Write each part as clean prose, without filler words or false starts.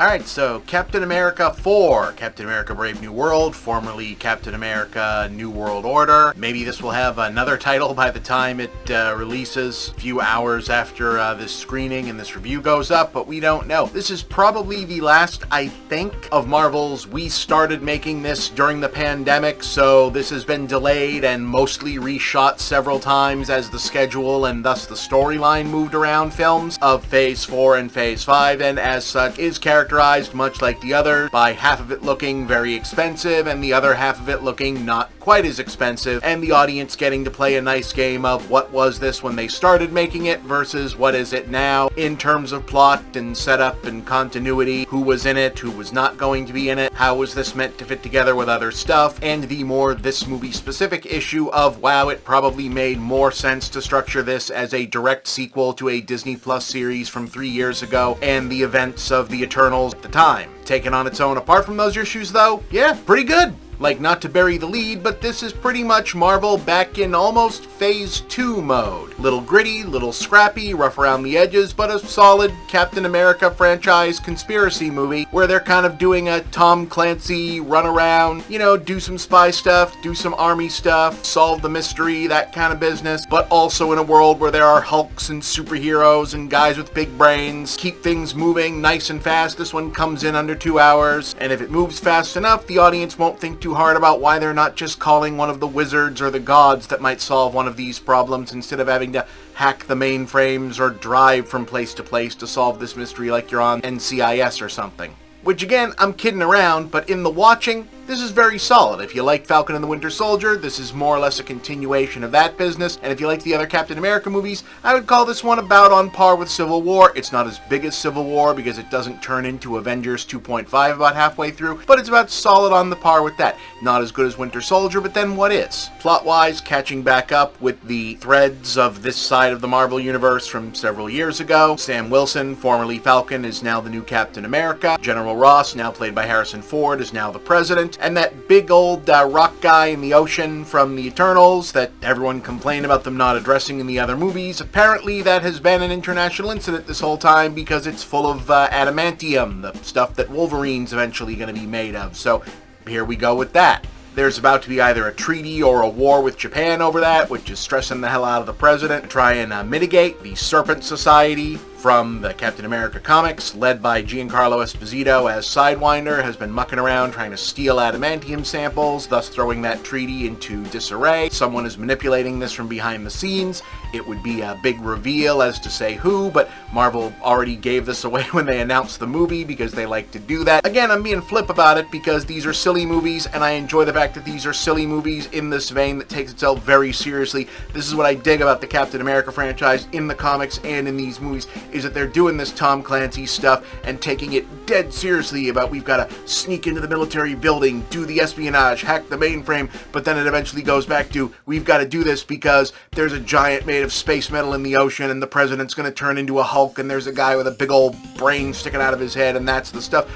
Alright, so Captain America 4, Captain America Brave New World, formerly Captain America New World Order. Maybe this will have another title by the time it releases a few hours after this screening and this review goes up, but we don't know. This is probably the last, I think, of Marvel's. We started making this during the pandemic, so this has been delayed and mostly reshot several times as the schedule and thus the storyline moved around films of Phase 4 and Phase 5, and as such is characterized, much like the other, by half of it looking very expensive and the other half of it looking not quite as expensive, and the audience getting to play a nice game of what was this when they started making it versus what is it now in terms of plot and setup and continuity, who was in it, who was not going to be in it, how was this meant to fit together with other stuff, and the more this movie specific issue of, wow, it probably made more sense to structure this as a direct sequel to a Disney Plus series from 3 years ago and the events of the Eternals at the time. Taken on its own apart from those issues though, yeah, pretty good. Like, not to bury the lead, but this is pretty much Marvel back in almost Phase 2 mode. Little gritty, little scrappy, rough around the edges, but a solid Captain America franchise conspiracy movie where they're kind of doing a Tom Clancy run around, you know, do some spy stuff, do some army stuff, solve the mystery, that kind of business, but also in a world where there are Hulks and superheroes and guys with big brains. Keep things moving nice and fast. This one comes in under 2 hours, and if it moves fast enough, the audience won't think too hard about why they're not just calling one of the wizards or the gods that might solve one of these problems instead of having to hack the mainframes or drive from place to place to solve this mystery like you're on NCIS or something. Which again, I'm kidding around, but in the watching, this is very solid. If you like Falcon and the Winter Soldier, this is more or less a continuation of that business. And if you like the other Captain America movies, I would call this one about on par with Civil War. It's not as big as Civil War because it doesn't turn into Avengers 2.5 about halfway through, but it's about solid on the par with that. Not as good as Winter Soldier, but then what is? Plot-wise, catching back up with the threads of this side of the Marvel Universe from several years ago. Sam Wilson, formerly Falcon, is now the new Captain America. General Ross, now played by Harrison Ford, is now the President. And that big old rock guy in the ocean from the Eternals that everyone complained about them not addressing in the other movies, apparently that has been an international incident this whole time because it's full of adamantium, the stuff that Wolverine's eventually going to be made of. So here we go with that. There's about to be either a treaty or a war with Japan over that, which is stressing the hell out of the president to try and mitigate. The Serpent Society from the Captain America comics, led by Giancarlo Esposito as Sidewinder, has been mucking around trying to steal adamantium samples, thus throwing that treaty into disarray. Someone is manipulating this from behind the scenes. It would be a big reveal as to say who, but Marvel already gave this away when they announced the movie because they like to do that. Again, I'm being flip about it because these are silly movies, and I enjoy the fact that these are silly movies in this vein that takes itself very seriously. This is what I dig about the Captain America franchise in the comics and in these movies, is that they're doing this Tom Clancy stuff and taking it dead seriously about we've got to sneak into the military building, do the espionage, hack the mainframe, but then it eventually goes back to we've got to do this because there's a giant made of space metal in the ocean and the president's going to turn into a Hulk and there's a guy with a big old brain sticking out of his head, and that's the stuff.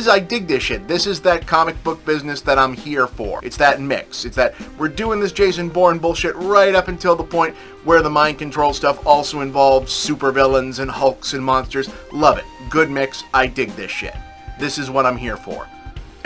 I dig this shit. This is that comic book business that I'm here for. It's that mix. It's that we're doing this Jason Bourne bullshit right up until the point where the mind control stuff also involves supervillains and Hulks and monsters. Love it. Good mix. I dig this shit. This is what I'm here for.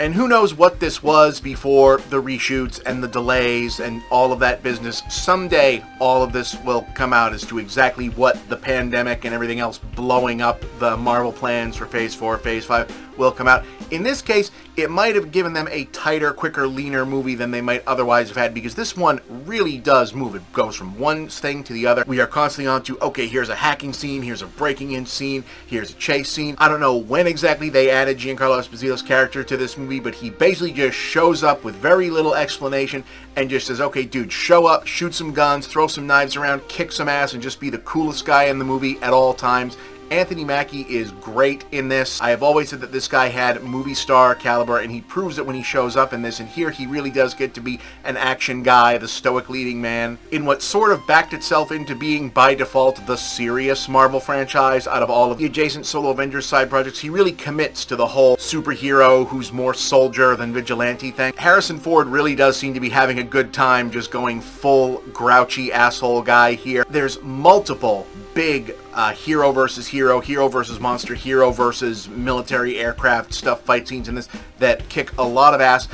And who knows what this was before the reshoots and the delays and all of that business. Someday, all of this will come out as to exactly what the pandemic and everything else blowing up the Marvel plans for Phase 4, Phase 5 will come out. In this case, it might have given them a tighter, quicker, leaner movie than they might otherwise have had, because this one really does move. It goes from one thing to the other. We are constantly on to, okay, here's a hacking scene, here's a breaking in scene, here's a chase scene. I don't know when exactly they added Giancarlo Esposito's character to this movie, but he basically just shows up with very little explanation and just says, okay, dude, show up, shoot some guns, throw some knives around, kick some ass, and just be the coolest guy in the movie at all times. Anthony Mackie is great in this. I have always said that this guy had movie star caliber, and he proves it when he shows up in this, and here he really does get to be an action guy, the stoic leading man, in what sort of backed itself into being, by default, the serious Marvel franchise out of all of the adjacent solo Avengers side projects. He really commits to the whole superhero who's more soldier than vigilante thing. Harrison Ford really does seem to be having a good time just going full grouchy asshole guy here. There's multiple big hero versus hero, hero versus monster, hero versus military aircraft stuff, fight scenes in this that kick a lot of ass.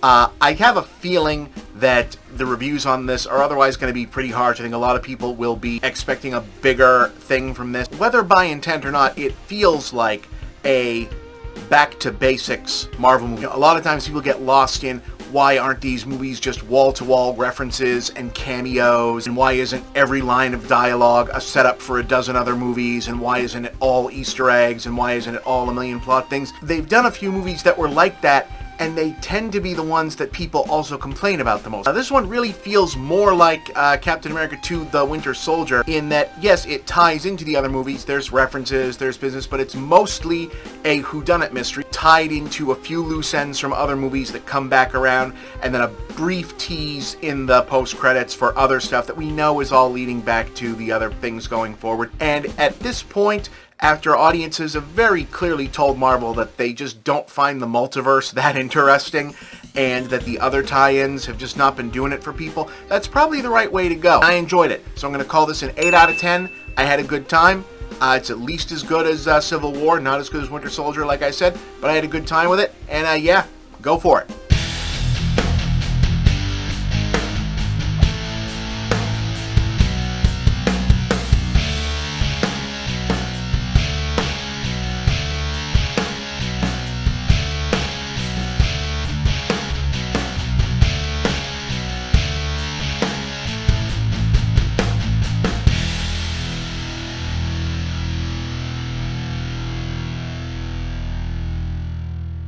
I have a feeling that the reviews on this are otherwise going to be pretty harsh. I think a lot of people will be expecting a bigger thing from this. Whether by intent or not, it feels like a back to basics Marvel movie. A lot of times people get lost in why aren't these movies just wall-to-wall references and cameos, and why isn't every line of dialogue a setup for a dozen other movies, and why isn't it all Easter eggs, and why isn't it all a million plot things. They've done a few movies that were like that, and they tend to be the ones that people also complain about the most. Now, this one really feels more like Captain America 2: The Winter Soldier, in that, yes, it ties into the other movies, there's references, there's business, but it's mostly a whodunit mystery tied into a few loose ends from other movies that come back around, and then a brief tease in the post-credits for other stuff that we know is all leading back to the other things going forward. And at this point, after audiences have very clearly told Marvel that they just don't find the multiverse that interesting, and that the other tie-ins have just not been doing it for people, that's probably the right way to go. I enjoyed it, so I'm going to call this an 8 out of 10. I had a good time. It's at least as good as Civil War, not as good as Winter Soldier, like I said, but I had a good time with it, and yeah, go for it.